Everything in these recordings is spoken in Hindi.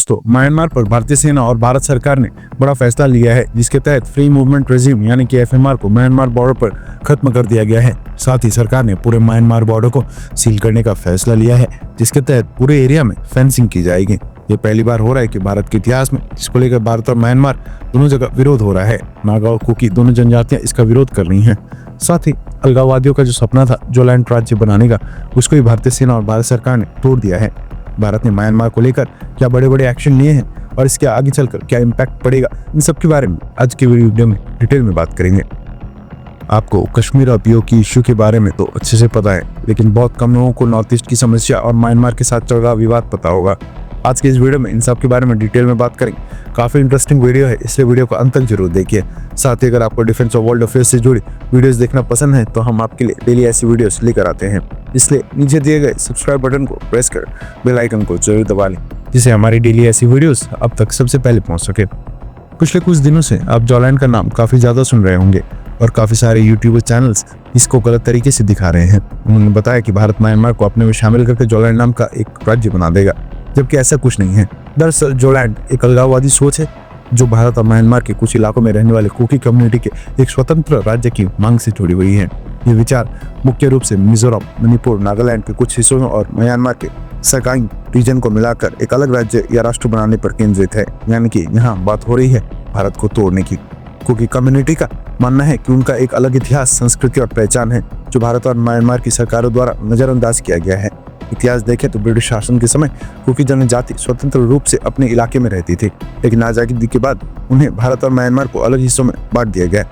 दोस्तों, म्यांमार पर भारतीय सेना और भारत सरकार ने बड़ा फैसला लिया है, जिसके तहत फ्री मूवमेंट रेजिम यानी कि एफएमआर को म्यांमार बॉर्डर पर खत्म कर दिया गया है। साथ ही सरकार ने पूरे म्यांमार बॉर्डर को सील करने का फैसला लिया है, जिसके तहत पूरे एरिया में फेंसिंग की जाएगी। ये पहली बार हो रहा है कि भारत के इतिहास में जिसको लेकर भारत और म्यांमार दोनों जगह विरोध हो रहा है। नागा और कुकी दोनों जनजातियां इसका विरोध कर रही हैं। साथ ही अलगाववादियों का जो सपना था जोलैंड राज्य बनाने का, उसको भी भारतीय सेना और भारत सरकार ने तोड़ दिया है। भारत ने म्यांमार को लेकर क्या बड़े बड़े एक्शन लिए हैं और इसके आगे चलकर क्या इम्पैक्ट पड़ेगा, इन सब के बारे में आज की वीडियो में डिटेल में बात करेंगे। आपको कश्मीर उपयोग की इश्यू के बारे में तो अच्छे से पता है, लेकिन बहुत कम लोगों को नॉर्थ ईस्ट की समस्या और म्यांमार के साथ चल रहा विवाद पता होगा। आज के इस वीडियो में इन सब के बारे में डिटेल में बात करेंगे। काफी इंटरेस्टिंग वीडियो है, इसलिए वीडियो को अंत तक जरूर देखिए। साथ ही अगर आपको डिफेंस और वर्ल्ड अफेयर्स से जुड़ी वीडियोस देखना पसंद है तो हम आपके लिए डेली ऐसी वीडियोस लेकर आते हैं। इसलिए नीचे दिए गए सब्सक्राइब बटन को प्रेस कर बेल आइकन को जरूर दबा लें, जिससे हमारी डेली ऐसी वीडियोस अब तक सबसे पहले पहुंच सके। पिछले कुछ दिनों से आप जोलैंड का नाम काफी ज्यादा सुन रहे होंगे और काफी सारे यूट्यूबर चैनल्स इसको गलत तरीके से दिखा रहे हैं। उन्होंने बताया कि भारत म्यांमार को अपने में शामिल करके जोलैंड नाम का एक राज्य बना देगा, जबकि ऐसा कुछ नहीं है। दरअसल जोलैंड एक अलगाववादी सोच है जो भारत और म्यांमार के कुछ इलाकों में रहने वाले कुकी कम्युनिटी के एक स्वतंत्र राज्य की मांग से जुड़ी हुई है। ये विचार मुख्य रूप से मिजोरम, मणिपुर, नागालैंड के कुछ हिस्सों और म्यांमार के सकाई रीजन को मिलाकर एक अलग राज्य या राष्ट्र बनाने पर केंद्रित है। यानी कि यहाँ बात हो रही है भारत को तोड़ने की। कुकी कम्युनिटी का मानना है कि उनका एक अलग इतिहास, संस्कृति और पहचान है जो भारत और म्यांमार की सरकारों द्वारा नजरअंदाज किया गया है। इतिहास देखें तो ब्रिटिश शासन के समय कुकी जनजाति स्वतंत्र रूप से अपने इलाके में रहती थी, लेकिन आजादी के बाद उन्हें भारत और म्यांमार को अलग हिस्सों में बांट दिया गया।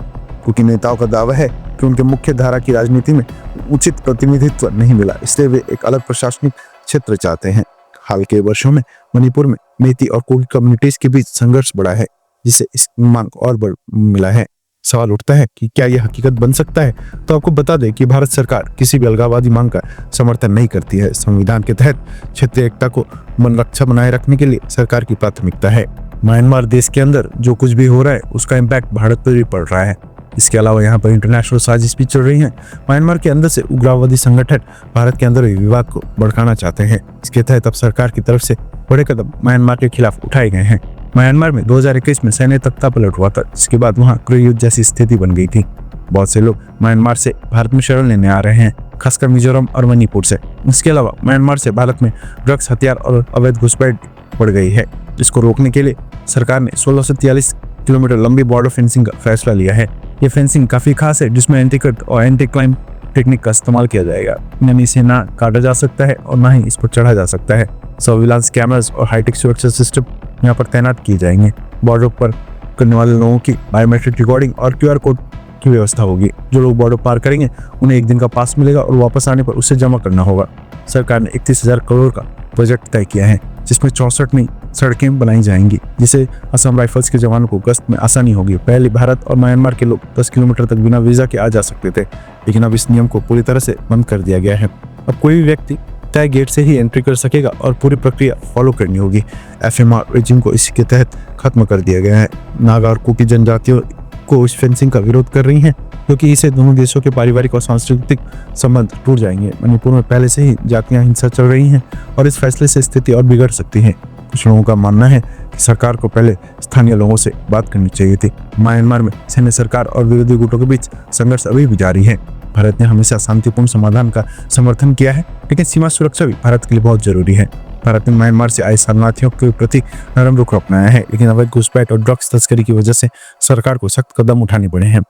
कुकी नेताओं का दावा है कि उनके मुख्य धारा की राजनीति में उचित प्रतिनिधित्व नहीं मिला, इसलिए वे एक अलग प्रशासनिक क्षेत्र चाहते हैं। हाल के वर्षों में मणिपुर में मेती और कुकी कम्युनिटीज के बीच संघर्ष बढ़ा है, जिससे इस मांग और बढ़ मिला है। सवाल उठता है कि क्या यह हकीकत बन सकता है? तो आपको बता दें कि भारत सरकार किसी भी अलगाववादी मांग का समर्थन नहीं करती है। संविधान के तहत क्षेत्रीय एकता को मनरक्षा बनाए रखने के लिए सरकार की प्राथमिकता है। म्यांमार देश के अंदर जो कुछ भी हो रहा है उसका इम्पैक्ट भारत पर भी पड़ रहा है। इसके अलावा यहाँ पर इंटरनेशनल साजिश भी चल रही है। म्यांमार के अंदर से उग्रवादी संगठन भारत के अंदर विवाद को भड़काना चाहते हैं। इसके तहत अब सरकार की तरफ से बड़े कदम म्यांमार के खिलाफ उठाए गए हैं। म्यांमार में 2021 में सैन्य तख्तापलट हुआ था, जिसके बाद वहां गृह युद्ध जैसी स्थिति बन गई थी। बहुत से लोग म्यांमार से भारत में शरण लेने आ रहे हैं, खासकर मिजोरम और मणिपुर से। इसके अलावा म्यांमार से भारत में ड्रग्स, हथियार और अवैध घुसपैठ बढ़ गई है। इसको रोकने के लिए सरकार ने 1643 किलोमीटर लंबी बॉर्डर फेंसिंग का फैसला लिया है। ये फेंसिंग काफी खास है, जिसमें एंटी कट और एंटी क्लाइम टेक्निक का इस्तेमाल किया जाएगा। यानी इसे ना काटा जा सकता है और ना ही इस पर चढ़ा जा सकता है। सर्विलांस कैमरास और हाईटेक सुरक्षा सिस्टम यहाँ पर तैनात किए जाएंगे। बॉर्डर पर करने वाले लोगों की बायोमेट्रिक रिकॉर्डिंग और क्यूआर कोड की व्यवस्था होगी। जो लोग बॉर्डर पार करेंगे उन्हें 1 दिन का पास मिलेगा और वापस आने पर उसे जमा करना होगा। सरकार ने 31,000 करोड़ का बजट तय किया है, जिसमें 64 नई सड़कें बनाई जाएंगी, जिससे असम राइफल्स के जवानों को गश्त में आसानी होगी। पहले भारत और म्यांमार के लोग 10 किलोमीटर तक बिना वीजा के आ जा सकते थे, लेकिन अब इस नियम को पूरी तरह से बंद कर दिया गया है। अब कोई भी व्यक्ति तय गेट से ही एंट्री कर सकेगा और पूरी प्रक्रिया फॉलो करनी होगी। एफएमआर रेजिम को इसी के तहत खत्म कर दिया गया है। नागा और कुकी जनजातियों को इस फेंसिंग का विरोध कर रही हैं, क्योंकि इससे दोनों देशों के पारिवारिक और सांस्कृतिक संबंध टूट जाएंगे। मणिपुर में पहले से ही जातीय हिंसा चल रही है और इस फैसले से स्थिति और बिगड़ सकती है। कुछ लोगों का मानना है कि सरकार को पहले स्थानीय लोगों से बात करनी चाहिए थी। म्यांमार में सैन्य सरकार और विरोधी गुटों के बीच संघर्ष अभी भी जारी है। भारत ने हमेशा शांतिपूर्ण समाधान का समर्थन किया है, लेकिन सीमा सुरक्षा भी भारत के लिए बहुत जरूरी है। भारत ने म्यांमार से आए शरणार्थियों के प्रति नरम रुख अपनाया है, लेकिन अवैध घुसपैठ और ड्रग्स तस्करी की वजह से सरकार को सख्त कदम उठाने पड़े हैं।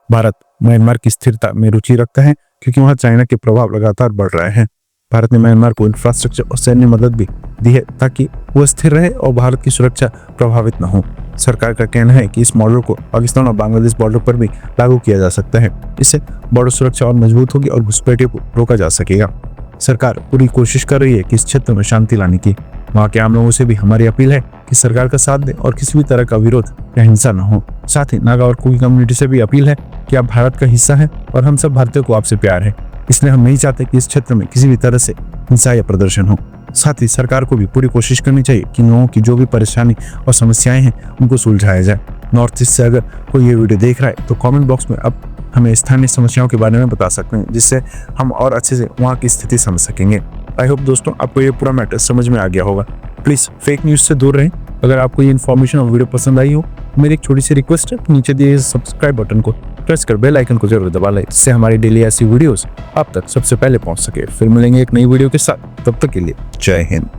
भारत म्यांमार की स्थिरता में रुचि रखता है, क्योंकि वहां चाइना के प्रभाव लगातार बढ़ रहे हैं। भारत ने म्यांमार को इंफ्रास्ट्रक्चर और सैन्य मदद भी दी है, ताकि वह स्थिर रहे और भारत की सुरक्षा प्रभावित न हो। सरकार का कहना है कि इस मॉडल को पाकिस्तान और बांग्लादेश बॉर्डर पर भी लागू किया जा सकता है। इससे बॉर्डर सुरक्षा और मजबूत होगी और घुसपैठियों को रोका जा सकेगा। सरकार पूरी कोशिश कर रही है कि इस क्षेत्र में शांति लाने की। वहाँ के आम लोगों से भी हमारी अपील है कि सरकार का साथ दें और किसी भी तरह का विरोध या हिंसा न हो। साथ ही नागा और कुकी कम्युनिटी से भी अपील है कि आप भारत का हिस्सा हैं और हम सब भारतीयों को आपसे प्यार है, इसलिए हम नहीं चाहते कि इस क्षेत्र में किसी भी तरह से हिंसा या प्रदर्शन हो। साथ ही सरकार को भी पूरी कोशिश करनी चाहिए कि लोगों की जो भी परेशानी और समस्याएं हैं उनको सुलझाया जाए। नॉर्थ ईस्ट से अगर कोई ये वीडियो देख रहा है तो कमेंट बॉक्स में अब हमें स्थानीय समस्याओं के बारे में बता सकते हैं, जिससे हम और अच्छे से वहाँ की स्थिति समझ सकेंगे। आई होप दोस्तों आपको ये पूरा मैटर समझ में आ गया होगा। प्लीज फेक न्यूज से दूर रहें। अगर आपको ये इन्फॉर्मेशन और वीडियो पसंद आई हो, मेरी एक छोटी सी रिक्वेस्ट है, नीचे दिए सब्सक्राइब बटन को प्रेस कर बेल आइकन को जरूर दबा लें, जिससे हमारी डेली ऐसी वीडियोस आप तक सबसे पहले पहुंच सके। फिर मिलेंगे एक नई वीडियो के साथ, तब तक के लिए जय हिंद।